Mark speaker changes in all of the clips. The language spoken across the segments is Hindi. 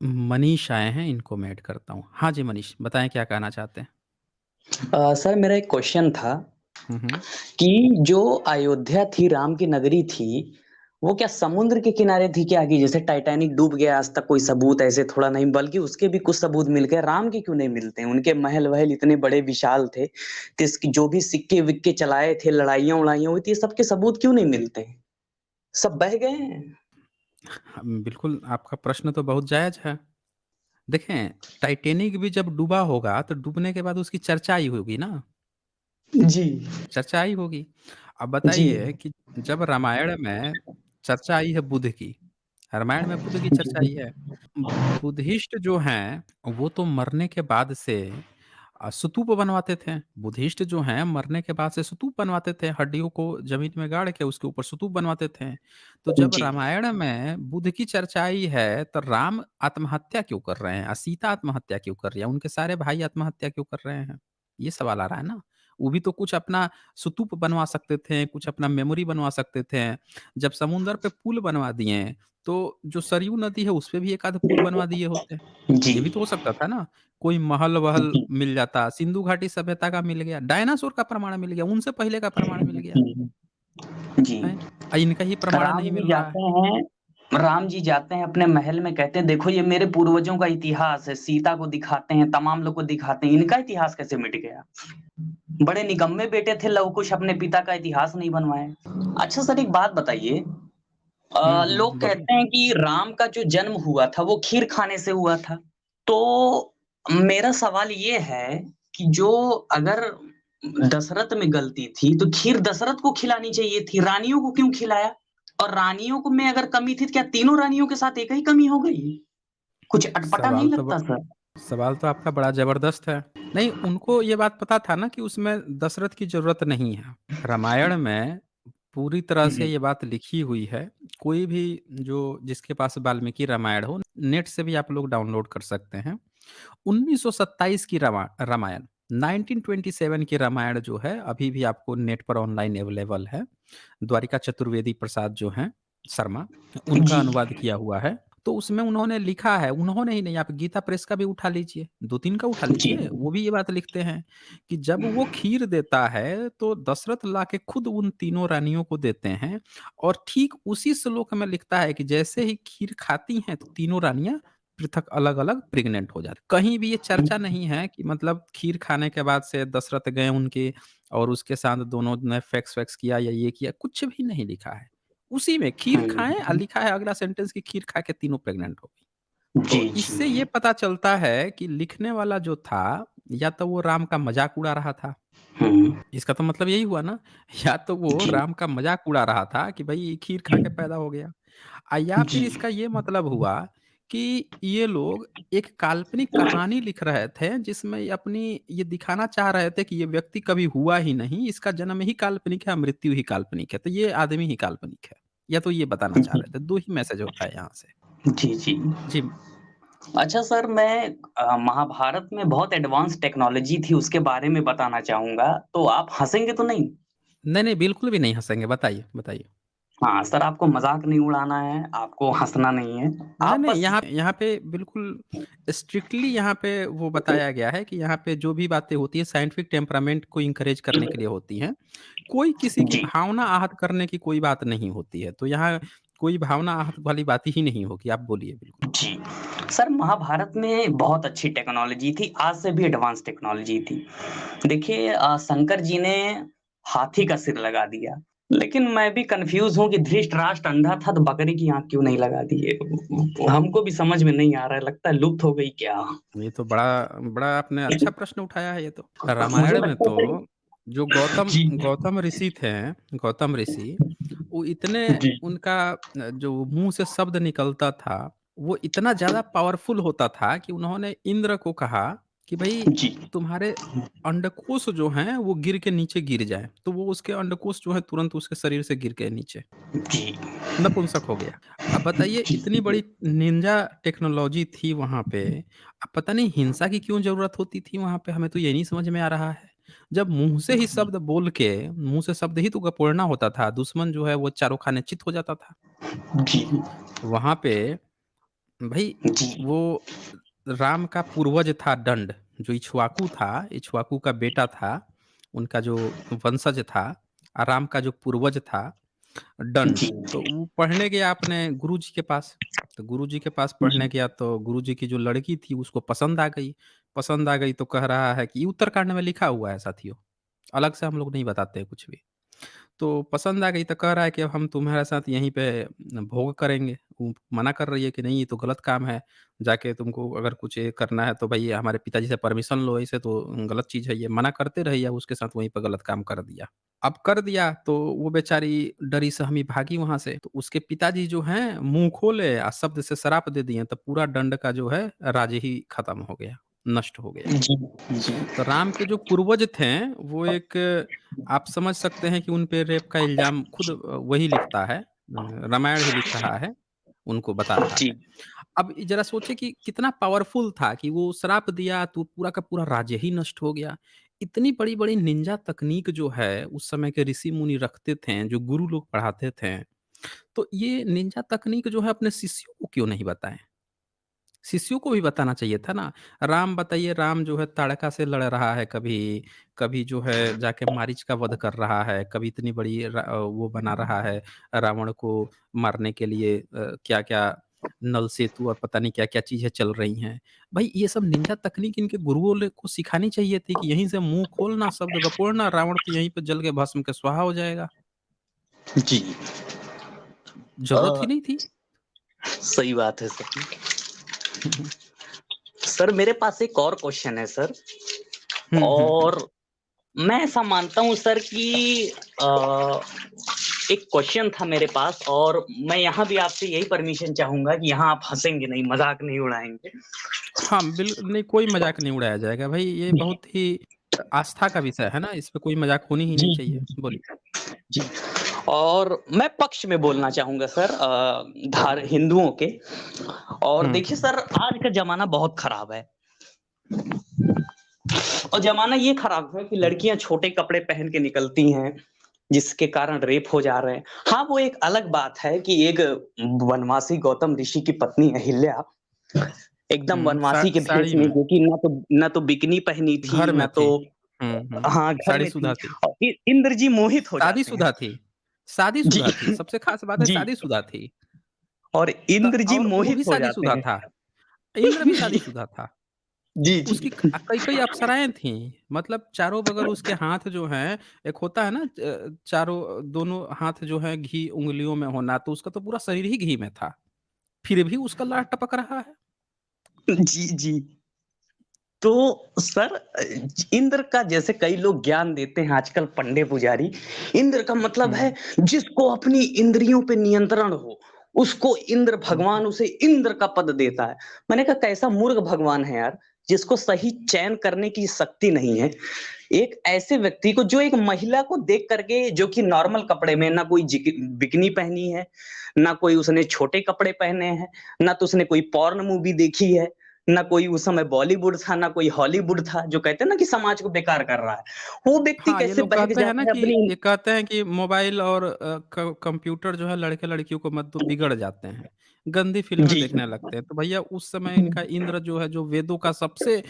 Speaker 1: मनीष आए हैं, इनको मैं ऐड करता हूँ। हाँ जी, मनीष बताएँ क्या कहना चाहते हैं?
Speaker 2: सर मेरा एक क्वेश्चन था
Speaker 1: हुँ, हुँ।
Speaker 2: कि जो अयोध्या थी, राम की नगरी थी, वो क्या समुद्र के किनारे थी क्या? कि जैसे टाइटैनिक डूब गया आज तक कोई सबूत ऐसे थोड़ा नहीं बल्कि उसके भी कुछ सबूत मिल गए, राम के क्यों नहीं मिलते हैं? उनके महल-वहल इतने बड़े विशाल थे, तो इसकी जो भी सिक्के-विक्के चलाए थे, लड़ाइयाँ-वड़ाइयाँ हुई थी, ये सब के सबूत क्यों नहीं मिलते हैं? सब बह गए हैं।
Speaker 1: बिल्कुल, आपका प्रश्न तो बहुत जायज़ है। देखें, टाइटैनिक भी जब डूबा होगा, तो डूबने के बाद उसकी चर्चा ही होगी ना,
Speaker 2: जी,
Speaker 1: चर्चा ही होगी। अब
Speaker 2: जी,
Speaker 1: बताइए कि जब रामायण में चर्चा आई है बुद्ध की, रामायण में बुद्ध की चर्चा आई है। बुद्धिस्ट जो हैं, वो तो मरने के बाद से स्तूप बनवाते थे। बुद्धिस्ट जो हैं, मरने के बाद से स्तूप बनवाते थे, हड्डियों को ज़मीन में गाड़ के उसके ऊपर स्तूप बनवाते थे। तो जब
Speaker 2: जी।
Speaker 1: रामायण में बुद्ध की चर्चा आई है, तो राम आत्महत्या क्यों कर रहे हैं? सीता आत्महत्या क्यों कर रही है? उनके सारे भाई आत्महत्या क्यों कर रहे हैं? ये सवाल आ रहा है ना। वो भी तो कुछ अपना स्तूप बनवा सकते थे, कुछ अपना मेमोरी बनवा सकते थे। जब समुद्र पे पुल बनवा दिए, तो जो सरयू नदी है, उसपे भी एक आध पुल बनवा दिए होते।
Speaker 2: जी,
Speaker 1: ये भी तो हो सकता था ना। कोई महल-वहल
Speaker 2: जी,
Speaker 1: मिल जाता, सिंधु घाटी सभ्यता का मिल गया, डायनासोर का प्रमाण मिल गया, उनसे पहले का प्रमाण मिल गया,
Speaker 2: जी, जी।
Speaker 1: हैं? इनका ही प्रमाण
Speaker 2: राम
Speaker 1: नहीं
Speaker 2: जी
Speaker 1: मिल रहा है।
Speaker 2: जाते हैं राम जी जाते हैं अपने महल में कहते हैं देखो ये मेरे पूर्वजों का इतिहास है, सीता को दिखाते हैं, तमाम लोग को दिखाते हैं, इनका इतिहास कैसे मिट गया? बड़े निकम्मे बेटे थे लव कुश अपने पिता का इतिहास नहीं बनवाए। अच्छा सर एक बात बताइए
Speaker 1: हुँ, हुँ,
Speaker 2: लोग
Speaker 1: बोलिए।
Speaker 2: कहते हैं कि राम का जो जन्म हुआ था वो खीर खाने से हुआ था। तो मेरा सवाल ये है कि जो अगर दशरथ में गलती थी, तो खीर दशरथ को खिलानी चाहिए थी, रानियों को क्यों खिलाया? और रानियों को में अगर कमी थी, तो क्या तीनों रानियों के साथ एक ही कमी हो गई? कुछ अटपटा नहीं
Speaker 1: सवाल तो ब
Speaker 2: लगता सर?
Speaker 1: सवाल तो आपका बड़ा ज़बरदस्त है। नहीं, उनको ये बात पता था ना कि उसमें दशरथ की ज़रूरत नहीं है। रामायण में पूरी तरह से
Speaker 2: जी,
Speaker 1: ये बात लिखी हुई है। कोई भी जो जिसके पास वाल्मीकि रामायण हो, नेट से भी आप लोग डाउनलोड कर सकते हैं। 1927 की रामायण 1927 की रामायण जो है, अभी भी आपको नेट पर ऑनलाइन अवेलेबल है। द्वारिका चतुर्वेदी प्रसाद जो हैं शर्मा, उनका
Speaker 2: जी,
Speaker 1: अनुवाद किया हुआ है। तो उसमें उन्होंने लिखा है, उन्होंने ही नहीं, आप गीता प्रेस का भी उठा लीजिए, 2-3 का उठा
Speaker 2: जी,
Speaker 1: लीजिए, वो भी ये बात लिखते हैं कि जब वो खीर देता है, तो दशरथ लाके खुद उन तीनों रानियों को देते हैं। और ठीक उसी श्लोक में लिखता है कि जैसे ही खीर खाती हैं, तो तीनों रानियाँ पृथक अलग-अलग प्रेग्नेंट हो जाती। कहीं भी ये चर्चा नहीं है कि मतलब खीर खाने के बाद से दशरथ गए उनके और उसके साथ दोनों ने सेक्स-वेक्स किया या ये किया, कुछ भी नहीं लिखा है। उसी में खीर खाएँ
Speaker 2: हुँ,
Speaker 1: लिखा है अगला सेंटेंस कि खीर खा के तीनों प्रेग्नेंट हो गई।
Speaker 2: जी,
Speaker 1: तो
Speaker 2: जी,
Speaker 1: इससे ये पता चलता है कि लिखने वाला जो था, या तो वो राम का मज़ाक उड़ा रहा था,
Speaker 2: हुँ,
Speaker 1: इसका तो मतलब यही हुआ ना, या तो वो
Speaker 2: जी,
Speaker 1: राम का मज़ाक उड़ा रहा था कि भई खीर खा के पैदा हो गया। या
Speaker 2: जी,
Speaker 1: फिर इसका ये मतलब हुआ कि ये लोग एक काल्पनिक कहानी लिख रहे थे, जिसमें ये अपनी ये दिखाना चाह रहे थे कि ये व्यक्ति कभी हुआ ही नहीं, इसका जन्म ही काल्पनिक है, मृत्यु ही काल्पनिक है, तो ये आदमी ही काल्पनिक है। या तो ये बताना चाह
Speaker 2: जी,
Speaker 1: रहे थे, 2 ही मैसेज होता है यहाँ से।
Speaker 2: जी, जी।
Speaker 1: जी।
Speaker 2: अच्छा सर मैं महाभारत में बहुत एडवांस टेक्नोलॉजी थी उसके बारे में बताना चाहूँगा, तो आप हँसेंगे तो नहीं?
Speaker 1: नहीं, नहीं, बिल्कुल भी नहीं हँसेंगे, बताइए, बताइए।
Speaker 2: हाँ, सर आपको मज़ाक नहीं उड़ाना है, आपको हँसना नहीं है।
Speaker 1: नहीं,
Speaker 2: आप
Speaker 1: नहीं,
Speaker 2: बस
Speaker 1: यहाँ यहाँ पे बिल्कुल स्ट्रिक्टली यहाँ पे वो बताया गया है कि यहाँ पे जो भी बातें होती हैं साइंटिफिक टेम्परामेंट को एनकरेज करने के लिए होती हैं। कोई किसी की
Speaker 2: जी,
Speaker 1: भावना आहत करने की कोई बात नहीं होती है। तो यहाँ कोई भावना आहत वाली बात ही नहीं होगी। आप बोलिए बिल्कुल।
Speaker 2: जी। सर महाभारत में बहुत अच्छी टेक्नोलॉजी थी, आज से भी एडवांस टेक्नोलॉजी थी। देखिए शंकर जी ने हाथी का सिर लगा दिया, लेकिन मैं भी कन्फ्यूज़ हूँ कि धृतराष्ट्र अंधा था तो बकरी की आँख क्यों नहीं लगा दिए? हमको भी समझ में नहीं आ रहा है, लगता है लुप्त हो गई क्या?
Speaker 1: ये तो बड़ा बड़ा आपने अच्छा प्रश्न उठाया है ये तो।
Speaker 2: मुझे
Speaker 1: रामायण में
Speaker 2: लगता
Speaker 1: तो
Speaker 2: है
Speaker 1: जो गौतम
Speaker 2: जी,
Speaker 1: गौतम ऋषि थे, गौतम ऋषि, वो इतने
Speaker 2: जी,
Speaker 1: उनका जो मुँह से शब्द निकलता था, वो इतना ज़्यादा पावरफुल होता था कि उन्होंने इंद्र को कहा कि भई
Speaker 2: जी,
Speaker 1: तुम्हारे अंडकोश जो हैं वो गिर के नीचे गिर जाएँ। तो वो उसके अंडकोश जो है तुरंत उसके शरीर से गिर गए नीचे।
Speaker 2: जी,
Speaker 1: नपुंसक हो गया। अब बताइए
Speaker 2: जी,
Speaker 1: इतनी बड़ी निंजा टेक्नोलॉज़ी थी वहाँ पे, अब पता नहीं हिंसा की क्यों ज़रूरत होती थी वहाँ पे, हमें तो ये नहीं समझ में आ रहा है। जब मुँह से ही शब्द बोल के मुँह से शब्द ही तो गपोड़ना होता था, दुश्मन जो है वो चारों खाने चित हो जाता था।
Speaker 2: जी,
Speaker 1: वहाँ पे भई
Speaker 2: जी,
Speaker 1: वो राम का पूर्वज था दंड, जो इक्ष्वाकु था, इक्ष्वाकु का बेटा था, उनका जो वंशज था, राम का जो पूर्वज था दंड,
Speaker 2: जी,
Speaker 1: तो वो पढ़ने गया अपने गुरुजी के पास। तो गुरुजी के पास
Speaker 2: जी,
Speaker 1: पढ़ने गया तो गुरुजी की जो लड़की थी उसको पसंद आ गई। पसंद आ गई तो कह रहा है कि ये उत्तरकांड में लिखा हुआ है साथियों, अलग से हम लोग नहीं बताते हैं कुछ भी। तो पसंद आ गई तो कह रहा है कि अब हम तुम्हारे साथ यहीं पे भोग करेंगे। वो मना कर रही है कि नहीं ये तो गलत काम है, जाके तुमको अगर कुछ ये करना है तो भई हमारे पिताजी से परमिशन लो, ऐसे तो गलत चीज़ है ये। मना करते रही, अब उसके साथ वहीं पे गलत काम कर दिया। अब कर दिया तो वो बेचारी डरी सहमी भागी वहाँ से, तो उसके पिताजी जो हैं मुँह खोले और शब्द से श्राप दे दिए, तो पूरा दंड का जो है राज्य ही खत्म हो गया, नष्ट हो गया।
Speaker 2: जी, जी,
Speaker 1: तो राम के जो पूर्वज थे, वो एक आप समझ सकते हैं कि उन पे रेप का इल्ज़ाम खुद वही लिखता है, रामायण ही लिख रहा है, उनको बता रहा
Speaker 2: जी,
Speaker 1: है। अब ज़रा सोचिए कि कितना पावरफुल था कि वो श्राप दिया तो पूरा का पूरा राज्य ही नष्ट हो गया। इतनी बड़ी-बड़ी निंजा तकनीक जो है, उस समय के ऋषि-मुनि रखते थे, जो गुरु लोग पढ़ाते थे, तो ये निंजा तकनीक जो है अपने शिष्यों को क्यों नहीं बताएँ? शिष्यों को भी बताना चाहिए था ना। राम बताइए, राम जो है ताड़का से लड़ रहा है कभी, कभी जो है जाके मारीच का वध कर रहा है, कभी इतनी बड़ी वो बना रहा है रावण को मारने के लिए क्या-क्या नल सेतु और पता नहीं क्या-क्या चीज़ें चल रही हैं। भई ये सब निंजा तकनीक इनके गुरुओं ले को सिखानी चाहिए थी कि यहीं से मुँह खोलना, शब्द बकोड़ना, रावण तो यहीं पे जल के भस्म के स्वाहा हो जाएगा।
Speaker 2: जी।
Speaker 1: ज़रूरत ही
Speaker 2: अ,
Speaker 1: नहीं थी।
Speaker 2: सही बात है सर। सर मेरे पास एक और क्वेश्चन है सर
Speaker 1: हुँ, हुँ, हुँ।
Speaker 2: और मैं ऐसा मानता हूँ सर कि अ, एक क्वेश्चन था मेरे पास और मैं यहाँ भी आपसे यही परमिशन चाहूँगा कि यहाँ आप हँसेंगे नहीं, मज़ाक नहीं उड़ाएँगे।
Speaker 1: हाँ, नहीं कोई मज़ाक नहीं उड़ाया जाएगा भाई, ये बहुत ही आस्था का विषय है ना, इस पे कोई मज़ाक होनी ही नहीं
Speaker 2: जी,
Speaker 1: चाहिए।
Speaker 2: जी,
Speaker 1: बोलिए।
Speaker 2: जी। और मैं पक्ष में बोलना चाहूँगा सर धार हिंदुओं के और
Speaker 1: हुँ,
Speaker 2: देखिए सर आज का ज़माना बहुत खराब है और ज़माना ये खराब है कि
Speaker 1: हुँ।
Speaker 2: लड़कियाँ छोटे कपड़े पहन के निकलती हैं, जिसके कारण रेप हो जा रहे हैं। हाँ, वो एक अलग बात है कि एक वनवासी गौतम ऋषि की पत्नी अहिल्या एकदम
Speaker 1: हुँ,
Speaker 2: वनवासी के भेष
Speaker 1: साड़ी
Speaker 2: में
Speaker 1: में,
Speaker 2: जो कि ना तो बिकिनी पहनी थी,
Speaker 1: घर में
Speaker 2: ना तो
Speaker 1: थी। हुँ, हुँ,
Speaker 2: हाँ, घर में थी
Speaker 1: शादीशुदा थी।
Speaker 2: और इंद्र जी मोहित हो जाते हैं।
Speaker 1: शादीशुदा थी,
Speaker 2: जी,
Speaker 1: शादीशुदा थी, सबसे ख़ास बात है
Speaker 2: जी
Speaker 1: शादीशुदा थी।
Speaker 2: और इंद्र जी
Speaker 1: और वो
Speaker 2: मोहित
Speaker 1: भी
Speaker 2: हो जाते
Speaker 1: शादीशुदा
Speaker 2: हैं।
Speaker 1: था, इंद्र भी
Speaker 2: जी,
Speaker 1: शादीशुदा था।
Speaker 2: जी, जी।
Speaker 1: उसकी कई-कई अप्सराएँ थीं, मतलब चारों बगल उसके हाथ जो हैं, एक होता है ना चारों दोनों हाथ जो हैं घी उँगलियों में होना, तो उसका तो पूरा शरीर ही घी में था। फिर भी उसका लार टपक रहा है।
Speaker 2: जी, जी। तो सर इंद्र का जैसे कई लोग ज्ञान देते हैं आजकल पंडे पुजारी, इंद्र का मतलब है
Speaker 1: हुँ,
Speaker 2: जिसको अपनी इंद्रियों पे नियंत्रण हो, उसको इंद्र
Speaker 1: हुँ, हुँ।
Speaker 2: भगवान उसे इंद्र का पद देता है। मैंने कहा कैसा मूर्ख भगवान है यार, जिसको सही चयन करने की शक्ति नहीं है। एक ऐसे व्यक्ति को जो एक महिला को देख करके जो कि नॉर्मल कपड़े में ना कोई बिकिनी पहनी है, ना कोई उसने छोटे कपड़े पहने हैं, ना तो उसने कोई पॉर्न मूवी देखी है, ना कोई उस समय बॉलीवुड था, ना कोई हॉलीवुड था, जो कहते हैं ना कि समाज को बेकार कर रहा है। वो व्यक्ति
Speaker 1: हाँ, ये
Speaker 2: कैसे
Speaker 1: लोग
Speaker 2: बहक
Speaker 1: कहते हैं ना
Speaker 2: जाता है
Speaker 1: कि
Speaker 2: अपनी
Speaker 1: ये कहते हैं कि मोबाइल और कंप्यूटर जो है लड़के-लड़कियों को मत दो बिगड़ जाते हैं। गंदी फ़िल्में
Speaker 2: जी,
Speaker 1: देखने लगते हैं। तो भैया उस समय इनका इंद्र जो है जो वेदों का सबसे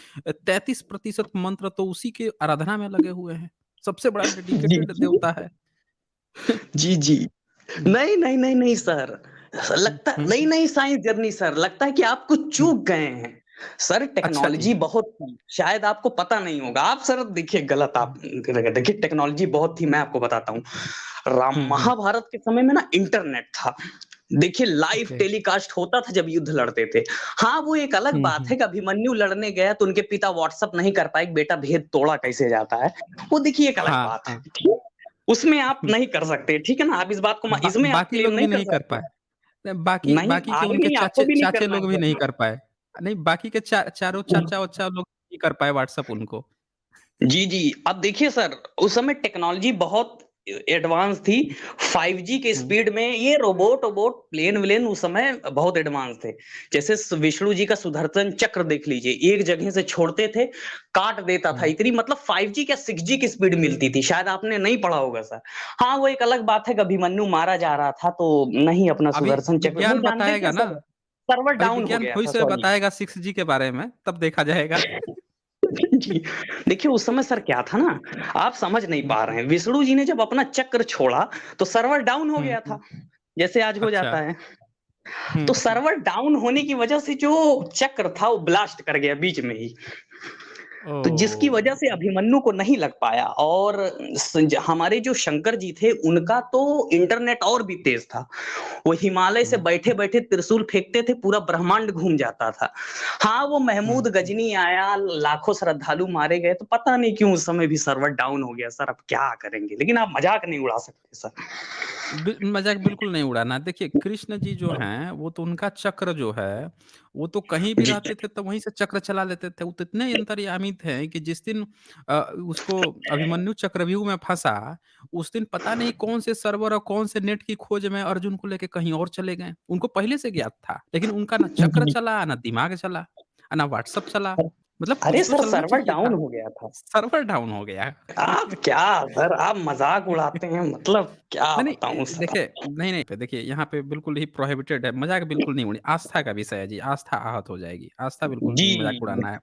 Speaker 1: 33% मंत्र तो उसी के आराधना में लगे हुए हैं। सबसे बड़ा
Speaker 2: जी,
Speaker 1: डेडिकेटेड
Speaker 2: जी,
Speaker 1: देवता है।
Speaker 2: जी, जी।
Speaker 1: हुँ,
Speaker 2: नहीं, नहीं, नहीं, नहीं सर।
Speaker 1: हुँ,
Speaker 2: लगता
Speaker 1: हुँ,
Speaker 2: नहीं,
Speaker 1: हुँ,
Speaker 2: नहीं साइंस जर्नी सर, लगता है कि आप कुछ
Speaker 1: हुँ।
Speaker 2: चूक गए हैं। सर
Speaker 1: अच्छा जी।
Speaker 2: टेक्नोलॉज़ी बहुत थी, शायद आपको पता नहीं होगा। आप सर देखिए गलत
Speaker 1: हुँ,
Speaker 2: आप देखिए टेक्नोलॉज़ी बहुत थी, मैं आपको बताता हूँ। राम
Speaker 1: हुँ, हुँ।
Speaker 2: महाभारत के समय में ना इंटरनेट था। देखिए लाइव
Speaker 1: ओके।
Speaker 2: टेलीकास्ट होता था जब युद्ध लड़ते थे। हाँ, वो एक अलग
Speaker 1: हुँ,
Speaker 2: बात
Speaker 1: हुँ,
Speaker 2: है कि अभिमन्यु लड़ने गया तो उनके पिता व्हाट्सएप नहीं कर पाए कि बेटा भेद तोड़ा कैसे जाता है। वो देखिए एक अलग
Speaker 1: हाँ,
Speaker 2: बात है।
Speaker 1: हाँ।
Speaker 2: ठीक? उसमें आप
Speaker 1: हुँ,
Speaker 2: नहीं कर सकते, ठीक है ना? आप इस बात को इसमें आप
Speaker 1: बाकी
Speaker 2: क्लेम
Speaker 1: लोग भी
Speaker 2: नहीं कर
Speaker 1: नहीं कर
Speaker 2: सकते।
Speaker 1: पाए। बाकी
Speaker 2: नहीं,
Speaker 1: बाकी के
Speaker 2: आगे
Speaker 1: उनके
Speaker 2: नहीं आपको
Speaker 1: चाचे
Speaker 2: भी नहीं
Speaker 1: चाचे
Speaker 2: करना है
Speaker 1: लोग भी नहीं
Speaker 2: सर।
Speaker 1: कर पाए। नहीं, बाकी के चारों चाचा-वाचा लोग नहीं कर पाए व्हाट्सएप उनको।
Speaker 2: जी, जी। अब देखिए सर, उस समय टेक्नोलॉज़ी बहुत एडवांस थी। 5G के
Speaker 1: हुँ,
Speaker 2: स्पीड में ये रोबोट-वोबोट, प्लेन-व्लेन उस समय बहुत एडवांस थे। जैसे विष्णु जी का सुदर्शन चक्र देख लीजिए, एक जगह से छोड़ते थे, काट देता था।
Speaker 1: हुँ।
Speaker 2: इतनी मतलब 5G क्या 6G की स्पीड मिलती थी, शायद आपने नहीं पढ़ा होगा सर। हाँ, वो एक अलग बात है कि अभिमन्यु मारा जा रहा था, तो नहीं अपना
Speaker 1: अभी
Speaker 2: सुदर्शन चक्र वो
Speaker 1: विज्ञान
Speaker 2: जानते थे
Speaker 1: बताएगा ना,
Speaker 2: सर। सर्वर
Speaker 1: भाई
Speaker 2: डाउन हो
Speaker 1: विज्ञान
Speaker 2: गया था,
Speaker 1: भविष्य में
Speaker 2: सॉरी।
Speaker 1: बताएगा 6G के बारे में, तब देखा जाएगा।
Speaker 2: जी। देखिए उस समय सर क्या था ना, आप समझ नहीं
Speaker 1: हुँ,
Speaker 2: पा
Speaker 1: हुँ।
Speaker 2: रहे हैं। विष्णु जी ने जब अपना चक्र छोड़ा, तो सर्वर डाउन हो
Speaker 1: हुँ,
Speaker 2: गया
Speaker 1: हुँ।
Speaker 2: था, जैसे आज हो
Speaker 1: अच्छा।
Speaker 2: जाता है।
Speaker 1: हुँ,
Speaker 2: तो
Speaker 1: हुँ।
Speaker 2: सर्वर डाउन होने की वजह से जो चक्र था वो ब्लास्ट कर गया बीच में ही। तो जिसकी वजह से
Speaker 1: ओह!
Speaker 2: अभिमन्यु को नहीं लग पाया, और हमारे जो शंकर जी थे उनका तो इंटरनेट और भी तेज था। वो हिमालय से
Speaker 1: हुँ,
Speaker 2: बैठे बैठे त्रिशूल फेंकते थे, पूरा ब्रह्मांड घूम जाता था। हाँ, वो
Speaker 1: हुँ,
Speaker 2: महमूद
Speaker 1: हुँ।
Speaker 2: गजनी आया, लाखों श्रद्धालु मारे गए, तो पता नहीं क्यों उस समय भी सर्वर डाउन हो गया सर। अब क्या करेंगे, लेकिन आप मजाक नहीं उड़ा सकते सर।
Speaker 1: मज़ाक बिल्कुल नहीं उड़ाना। देखिए, कृष्ण जी जो हैं, वो तो उनका चक्र जो है, वो तो कहीं भी
Speaker 2: जी।
Speaker 1: रहते थे तो वहीं से चक्र चला लेते थे। वो तो इतने अंतर्यामी थे कि जिस दिन उसको अभिमन्यु चक्रव्यूह में फँसा, उस दिन पता नहीं कौन से सर्वर और कौन से नेट की खोज में अर्जुन को लेके कहीं और चले गए। उनको पहले से ज्ञात था, लेकिन उनका ना चक्र
Speaker 2: जी।
Speaker 1: चला, ना दिमाग चला, ना व्हाट्सएप चला। मतलब
Speaker 2: अरे
Speaker 1: कुछ तो
Speaker 2: सर,
Speaker 1: चलना
Speaker 2: सर्वर
Speaker 1: चाहिए
Speaker 2: डाउन
Speaker 1: था।
Speaker 2: हो गया था।
Speaker 1: सर्वर डाउन हो गया।
Speaker 2: आप क्या सर, आप मजाक उड़ाते हैं, मतलब क्या
Speaker 1: नहीं,
Speaker 2: बताऊं
Speaker 1: नहीं
Speaker 2: सर।
Speaker 1: देखिए नहीं, नहीं देखिए यहाँ पे बिल्कुल ही प्रोहिबिटेड है, मज़ाक बिल्कुल नहीं उड़ी आस्था का विषय है जी, आस्था आहत हो जाएगी, आस्था बिल्कुल
Speaker 2: जी,
Speaker 1: नहीं मज़ाक उड़ाना है।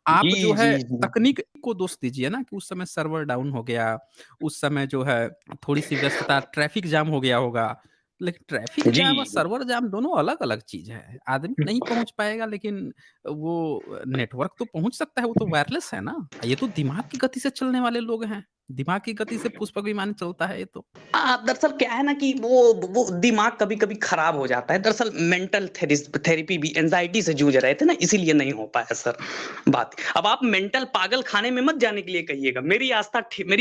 Speaker 2: जी,
Speaker 1: आप जो
Speaker 2: जी,
Speaker 1: है
Speaker 2: जी।
Speaker 1: तकनीक को दोष दीजिए ना कि उस समय सर्वर डाउन हो गया, उस समय जो है थोड़ी-सी व्यस्तता, ट्रैफिक जाम हो गया होगा। लेकिन ट्रैफिक
Speaker 2: जी।
Speaker 1: जाम और सर्वर जाम दोनों अलग-अलग चीज़ है। आदमी नहीं पहुँच पाएगा लेकिन वो नेटवर्क तो पहुँच सकता है, वो तो वायरलेस है ना। ये तो दिमाग की गति से चलने वाले लोग हैं, दिमाग की गति से पुष्पक विमान चलता है ये तो।
Speaker 2: दरअसल क्या है ना कि वो दिमाग कभी-कभी खराब हो जाता है। दरअसल मेंटल थेरेपी भी एंग्ज़ायटी से जूझ रहे थे ना, इसीलिए नहीं हो पाया सर, बात। अब आप मेंटल पागल खाने में मत जाने के लिए कहिएगा। मेरी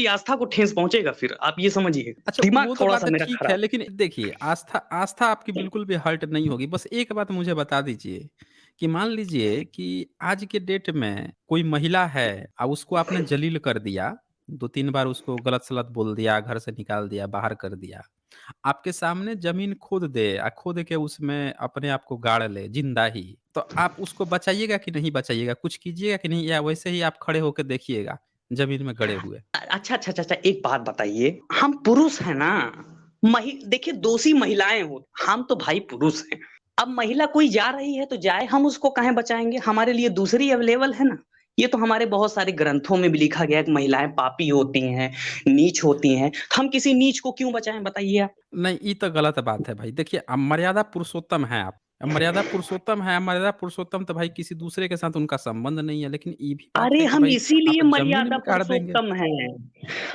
Speaker 2: आस्था को ठेस पहुँचेगा फिर, आप ये समझिए।
Speaker 1: अच्छा,
Speaker 2: दिमाग
Speaker 1: वो तो बात
Speaker 2: थोड़ा-सा
Speaker 1: है
Speaker 2: मेरा
Speaker 1: ठीक है,
Speaker 2: खराब
Speaker 1: लेकिन देखिए आस्था आस्था आपकी बिल्कुल भी हर्ट नहीं होगी। बस एक बात मुझे बता दीजिए कि मान लीजिए कि आज के डेट में कोई महिला है उसको आपने जलील कर दिया, 2-3 बार उसको गलत-सलत बोल दिया, घर से निकाल दिया, बाहर कर दिया। आपके सामने ज़मीन खोद दे खोद के उसमें अपने आप को गाड़ ले ज़िंदा ही, तो आप उसको बचाइएगा कि नहीं बचाइएगा? कुछ कीजिएगा कि नहीं या वैसे ही आप खड़े होके देखिएगा, ज़मीन में गड़े हुए?
Speaker 2: अच्छा, अच्छा, अच्छा, अच्छा, एक बात बताइए, हम पुरुष हैं ना, देखिए दोषी महिलाएँ हो, हम तो भाई पुरुष हैं। अब महिला कोई जा रही है तो जाए, हम उसको काहे बचाएँगे? हमारे लिए दूसरी अवेलेबल है ना। ये तो हमारे बहुत सारे ग्रंथों में भी लिखा गया है कि महिलाएँ पापी होती हैं, नीच होती हैं, तो हम किसी नीच को क्यों बचाएँ बताइए आप?
Speaker 1: नहीं, ये तो गलत बात है भाई। देखिए, अब मर्यादा पुरुषोत्तम हैं आप। अब मर्यादा पुरुषोत्तम है, मर्यादा पुरुषोत्तम तो भाई किसी दूसरे के साथ उनका संबंध नहीं है। लेकिन ये भी बात
Speaker 2: अरे
Speaker 1: है कि
Speaker 2: हम
Speaker 1: भाई
Speaker 2: इसीलिए
Speaker 1: आप ज़मीन
Speaker 2: मर्यादा
Speaker 1: में गाड़ देंगे।
Speaker 2: पुरुषोत्तम हैं।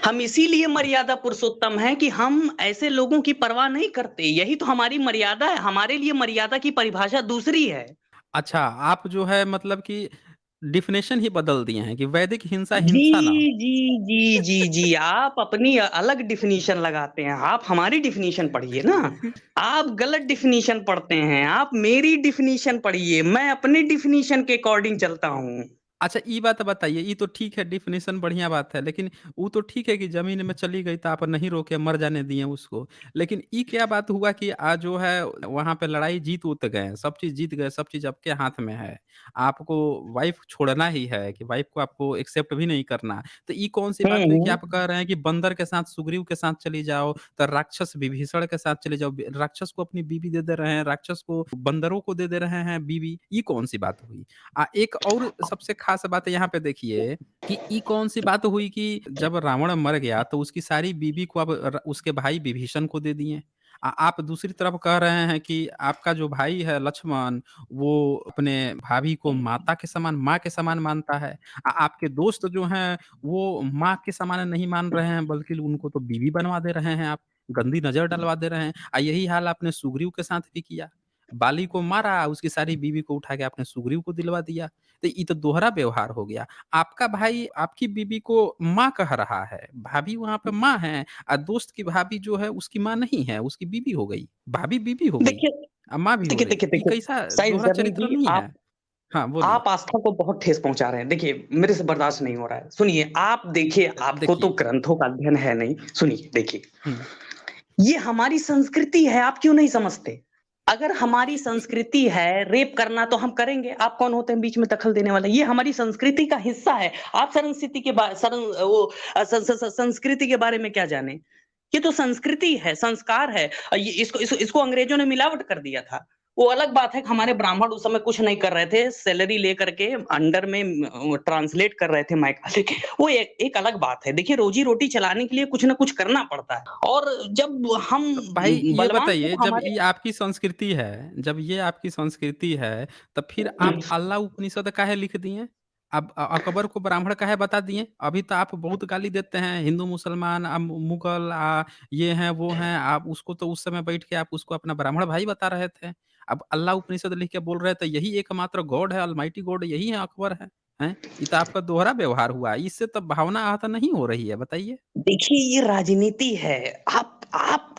Speaker 2: हम इसीलिए मर्यादा पुरुषोत्तम हैं कि हम ऐसे लोगों की परवाह नहीं करते। यही तो हमारी मर्यादा है। हमारे लिए मर्यादा की परिभाषा दूसरी है।
Speaker 1: अच्छा, आप जो है मतलब कि डेफ़िनेशन ही बदल दिए हैं कि वैदिक हिंसा,
Speaker 2: जी,
Speaker 1: हिंसा ना हो।
Speaker 2: जी, जी, जी, जी। आप अपनी अलग डेफ़िनिशन लगाते हैं। आप हमारी डेफ़िनिशन पढ़िए ना। आप गलत डेफ़िनिशन पढ़ते हैं। आप मेरी डेफ़िनिशन पढ़िए। मैं अपनी डेफ़िनिशन के अकॉर्डिंग चलता हूँ।
Speaker 1: अच्छा, ये बात बताइए, ये तो ठीक है डेफ़िनेशन बढ़िया बात है, लेकिन वो तो ठीक है कि ज़मीन में चली गई तो आप नहीं रोके, मर जाने दिए उसको। लेकिन ये क्या बात हुआ कि आज जो है वहाँ पे लड़ाई जीत-उत गए, सब चीज़ जीत गए, सब चीज़ आपके हाथ में है। आपको वाइफ़ छोड़ना ही है कि वाइफ़ को आपको एक्सेप्ट भी नहीं करना। तो ये कौन-सी
Speaker 2: हुँ,
Speaker 1: बात हुई कि आप
Speaker 2: हुँ।
Speaker 1: कह रहे हैं कि बंदर के साथ सुग्रीव के साथ चली जाओ, तो राक्षस विभीषण के साथ चले जाओ। राक्षस को अपनी बीवी दे दे रहे हैं, राक्षस को बंदरों को दे दे रहे हैं बीवी, ये कौन-सी बात हुई? एक और सबसे ख़ास बात यहाँ पे देखिए कि ये कौन-सी बात हुई कि जब रावण मर गया तो उसकी सारी बीबी को अब उसके भाई विभीषण को दे दिए। आप दूसरी तरफ कह रहे हैं कि आपका जो भाई है लक्ष्मण, वो अपने भाभी को माता के समान, माँ के समान मानता है। आपके दोस्त जो हैं, वो माँ के समान नहीं मान रहे हैं बल्कि उनको तो बीवी बनवा दे रहे हैं आप, गंदी नज़र डलवा दे रहे हैं। यही हाल आपने सुग्रीव के साथ भी किया। बाली को मारा, उसकी सारी बीवी को उठा के आपने सुग्रीव को दिलवा दिया। तो ये तो दोहरा व्यवहार हो गया। आपका भाई आपकी बीवी को माँ कह रहा है, भाभी वहाँ पे माँ है दोस्त की भाभी जो है उसकी माँ नहीं है, उसकी बीवी हो गई। भाभी बीवी हो गई,
Speaker 2: देखिए
Speaker 1: माँ भी हो
Speaker 2: देखिए,
Speaker 1: गई।
Speaker 2: देखिए,
Speaker 1: ये
Speaker 2: देखिए,
Speaker 1: कैसा
Speaker 2: साइंस
Speaker 1: दोहरा
Speaker 2: जर्नी
Speaker 1: चरित्र
Speaker 2: जी,
Speaker 1: नहीं है? हाँ, बोलिए।
Speaker 2: आप आस्था को बहुत ठेस पहुँचा रहे हैं। देखिए, मेरे से बर्दाश्त नहीं हो रहा है। सुनिए, आप देखिए, आपको तो
Speaker 1: देखिए
Speaker 2: ग्रंथों का अध्ययन है नहीं। सुनिए, देखिए,
Speaker 1: हुँ,
Speaker 2: ये हमारी संस्कृति है, आप क्यों नहीं समझते? अगर हमारी संस्कृति है रेप करना तो हम करेंगे। आप कौन होते हैं बीच में दखल देने वाले? ये हमारी संस्कृति का हिस्सा है। आप संस्कृति के बा सरन वो अ, स स स संस्कृति के बारे में क्या जाने? ये तो संस्कृति है, संस्कार है। ये इसको अंग्रेजों ने मिलावट कर दिया था। वो अलग बात है कि हमारे ब्राह्मण उस समय कुछ नहीं कर रहे थे, सैलरी लेकर के अंडर में ट्रांसलेट कर रहे थे माइक लेके। वो एक अलग बात है। देखिए रोज़ी-रोटी चलाने के लिए कुछ न कुछ करना पड़ता है और जब हम
Speaker 1: तो भाई ये
Speaker 2: बलवान थे
Speaker 1: बताइए
Speaker 2: तो
Speaker 1: जब
Speaker 2: हमारे
Speaker 1: ये आपकी संस्कृति है, जब ये आपकी संस्कृति है, तब फिर आप अल्लाह उपनिषद काहे लिख दिए? अब अकबर को ब्राह्मण काहे बता दिए? अभी तो आप बहुत गाली देते हैं हिंदू, मुसलमान, मुगल, ये हैं, वो हैं, आप उसको तो उस समय बैठ के आप उसको अपना ब्राह्मण भाई बता रहे थे। अब अल्लाह उपनिषद लिख के बोल रहे थे यही एकमात्र गॉड है, अलमाइटी गॉड यही है, अकबर है। हैं? ये तो आपका दोहरा व्यवहार हुआ। इससे तो भावना आहत नहीं हो रही है, बताइए?
Speaker 2: देखिए ये राजनीति है। आप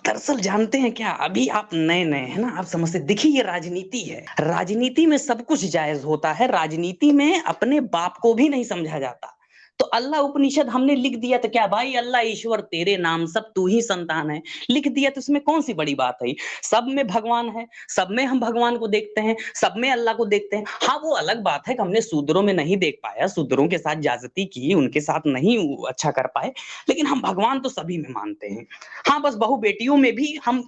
Speaker 2: दरअसल जानते हैं क्या? अभी आप नए-नए हैं ना, आप समझते देखिए ये राजनीति है। राजनीति में सब कुछ जायज़ होता है। राजनीति में अपने बाप को भी नहीं समझा जाता। तो अल्लाह उपनिषद हमने लिख दिया तो क्या भाई अल्लाह ईश्वर तेरे नाम सब तू ही संतान है। लिख दिया तो इसमें कौन-सी बड़ी बात है? सब में भगवान है, सब में हम भगवान को देखते हैं, सब में अल्लाह को देखते हैं। हाँ, वो अलग बात है कि हमने शूद्रों में नहीं देख पाया, शूद्रों के साथ ज्यादती की, उनके साथ नहीं अच्छा कर पाए। लेकिन हम भगवान तो सभी में मानते हैं। हाँ, बस बहु-बेटियों में भी हम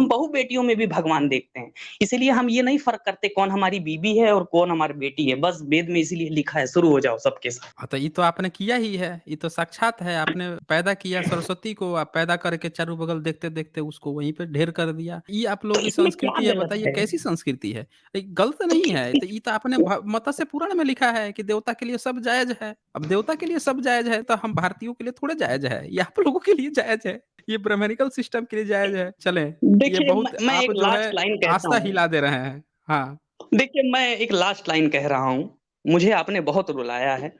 Speaker 2: बहु-बेटियों में भी भगवान देखते हैं। इसीलिए हम ये नहीं फ़र्क करते कौन हमारी बीबी है और कौन हमारी बेटी है। बस वेद में इसीलिए लिखा है शुरू हो जाओ सबके साथ।
Speaker 1: हाँ, तो ये तो आपने किया ही है। ये तो साक्षात है, आपने पैदा किया सरस्वती को, आप पैदा करके चारों बगल देखते-देखते उसको वहीं पे ढेर कर दिया। ये आप
Speaker 2: तो
Speaker 1: लोगों की
Speaker 2: इसमें क्या
Speaker 1: संस्कृति है,
Speaker 2: गलत
Speaker 1: बताइए
Speaker 2: है?
Speaker 1: कैसी संस्कृति है? ये गलत नहीं है, तो ये तो आपने मत्स्य पुराण में लिखा है कि देवता के लिए सब जायज़ है। अब देवता के लिए सब जायज़ है, तो हम भारतीयों के लिए थोड़े जायज़ है। ये आप लोगों के लिए जायज़ है। ये ब्राह्मणिकल सिस्टम के लिए जायज़ है। चलें, ये
Speaker 2: देखिए
Speaker 1: बहुत
Speaker 2: मैं
Speaker 1: आप
Speaker 2: एक
Speaker 1: जो है
Speaker 2: लास्ट लाइन कहता
Speaker 1: आस्था
Speaker 2: हूँ।
Speaker 1: हिला दे रहे हैं। हाँ।
Speaker 2: देखिए मैं एक लास्ट लाइन कह रहा हूँ। मुझे आपने बहुत रुलाया है।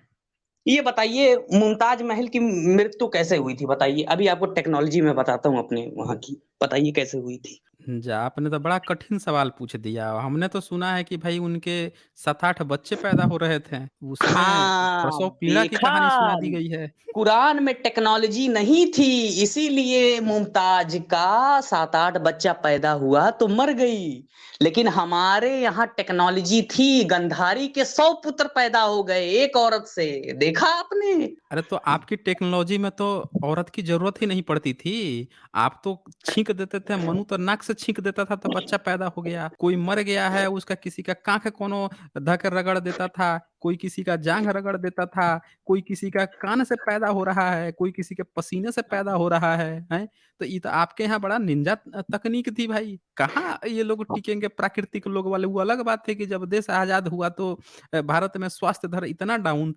Speaker 2: ये बताइए मुमताज महल की मृत्यु कैसे हुई थी बताइए? अभी आपको टेक्नोलॉजी में बताता हूँ अपने वहाँ की। बताइए कैसे हुई थी?
Speaker 1: जा आपने तो बड़ा कठिन सवाल पूछ दिया। हमने तो सुना है कि भई उनके 7-8 बच्चे पैदा हो रहे थे। उसमें
Speaker 2: हाँ,
Speaker 1: प्रसव पीड़ा की
Speaker 2: देखा
Speaker 1: कहानी सुना दी गई है।
Speaker 2: कुरान में टेक्नोलॉजी नहीं थी, इसीलिए मुमताज का 7-8 बच्चा पैदा हुआ तो मर गई। लेकिन हमारे यहाँ टेक्नोलॉजी थी, गंधारी के 100 पुत्र पैदा हो गए एक औरत से। देखा आपने?
Speaker 1: अरे तो आपकी टेक्नोलॉजी में तो औरत की ज़रूरत ही नहीं पड़ती थी। आप तो छींक देते थे, मनु तो नाक से छींक देता था तो बच्चा पैदा हो गया। कोई मर गया है उसका किसी का काँख कोनो धके रगड़ देता था, कोई किसी का जाँघ रगड़ देता था, कोई किसी का कान से पैदा हो रहा है, कोई किसी के पसीने से पैदा हो रहा है, हैं? तो ये तो आपके यहाँ बड़ा निंजा तकनीक थी भाई। कहाँ ये लोग टिकेंगे प्राकृतिक लोग वाले, वो अलग बात है कि जब देश आज़ाद हुआ तो भारत में स्वास्थ्य दर इतना डाउन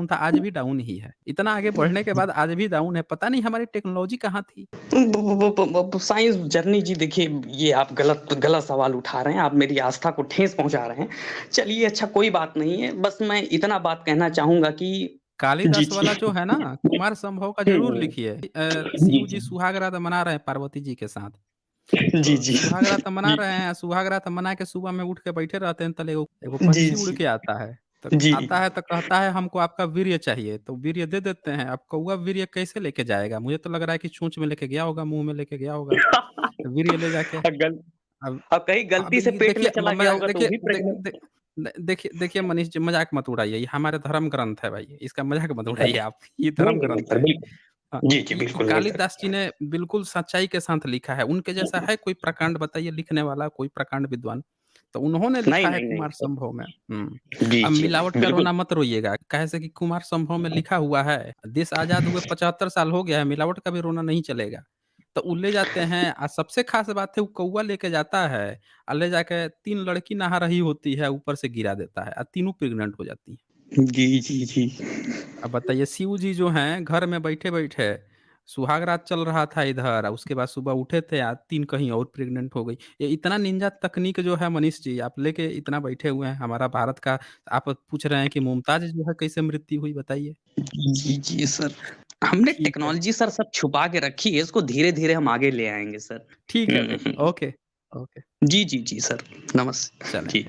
Speaker 1: था, आज भी डाउन ही है। इतना आगे बढ़ने के बाद आज भी डाउन है। पता नहीं हमारी टेक्नोलॉजी कहाँ थी?
Speaker 2: वो साइंस जर्नी जी देखिए ये आप गलत गलत सवाल उठा रहे हैं, आप मेरी आस्था को ठेस पहुँचा रहे हैं। चलिए अच्छा कोई बात नहीं है, बस मैं इतना बात कहना चाहूँगा कि जी,
Speaker 1: कालिदास
Speaker 2: जी।
Speaker 1: वाला जो है ना, कुमार संभव का
Speaker 2: हुँ,
Speaker 1: ज़रूर
Speaker 2: हुँ।
Speaker 1: लिखिए।
Speaker 2: जी,
Speaker 1: शिव जी
Speaker 2: जी।
Speaker 1: सुहाग रात मना रहे हैं पार्वती जी के साथ।
Speaker 2: जी,
Speaker 1: तो
Speaker 2: जी।
Speaker 1: सुहाग रात मना
Speaker 2: जी।
Speaker 1: रहे हैं, सुहाग रात मना के सुबह में उठ के बैठे रहते हैं, तले एगो एगो
Speaker 2: जी,
Speaker 1: पंछी उड़
Speaker 2: जी।
Speaker 1: के आता है। तो
Speaker 2: जी।
Speaker 1: आता है तो कहता है हमको आपका वीर्य चाहिए, तो वीर्य दे देते हैं। अब कौवा वीर्य कैसे लेके जाएगा? मुझे तो लग रहा है कि चोंच में लेके गया होगा, मुँह में लेके गया होगा। वीर्य ले जाके
Speaker 2: गल
Speaker 1: अब
Speaker 2: अब कहीं
Speaker 1: अब
Speaker 2: गलती से
Speaker 1: ये
Speaker 2: पेट में
Speaker 1: देखिए
Speaker 2: चला
Speaker 1: म
Speaker 2: गया
Speaker 1: मज़ाक
Speaker 2: होगा तो वो
Speaker 1: देखिए
Speaker 2: भी
Speaker 1: दे दे
Speaker 2: प्रेग्नेंट
Speaker 1: देखिए मनीष जी मज़ाक मत उड़ाइए, ये हमारे धर्म ग्रंथ है भाई, इसका मज़ाक मत उड़ाइए आप, ये धर्म
Speaker 2: बिल्कुल,
Speaker 1: ग्रंथ
Speaker 2: बिल्कुल,
Speaker 1: है।
Speaker 2: बिल्कुल।
Speaker 1: हाँ,
Speaker 2: जी, जी,
Speaker 1: ये
Speaker 2: बिल्कुल, बिल्कुल।
Speaker 1: कालिदास जी ने बिल्कुल सच्चाई के साथ लिखा है, उनके जैसा है कोई प्रकांड बताइए लिखने वाला, कोई प्रकांड विद्वान? तो उन्होंने
Speaker 2: नहीं,
Speaker 1: लिखा है
Speaker 2: नहीं, नहीं
Speaker 1: कुमार
Speaker 2: सर।
Speaker 1: संभव में।
Speaker 2: जी,
Speaker 1: अब
Speaker 2: जी,
Speaker 1: मिलावट का
Speaker 2: बिल्कुल।
Speaker 1: रोना मत रोइएगा, काहे से कि कुमार संभव में लिखा हुआ है, देश आज़ाद हुए 75 साल हो गया है, मिलावट का भी रोना नहीं चलेगा। तो वो ले जाते हैं सबसे ख़ास बात है वो कौवा लेके जाता है ले जाके 3 लड़की नहा रही होती है, ऊपर से गिरा देता है तीनों प्रेग्नेंट हो जाती हैं।
Speaker 2: जी, जी, जी।
Speaker 1: अब बताइए शिव जी जो हैं घर में बैठे-बैठे सुहाग रात चल रहा था इधर उसके बाद सुबह उठे थे 3 कहीं और प्रेग्नेंट हो गई। ये इतना निंजा तकनीक जो है मनीष जी आप लेके इतना बैठे हुए हैं हमारा भारत का आप पूछ रहे हैं कि मुमताज़ जो है कैसे मृत्यु हुई बताइए?
Speaker 2: जी, जी, सर। हमने
Speaker 1: ठीक है,
Speaker 2: टेक्नोलॉजी सर सब छुपा के रखी है, इसको धीरे-धीरे हम आगे ले आएँगे सर।
Speaker 1: ठीक है
Speaker 2: हुँ,
Speaker 1: फिर।
Speaker 2: हुँ।
Speaker 1: ओके, ओके
Speaker 2: जी, जी, जी, सर।
Speaker 1: चलें।
Speaker 2: जी।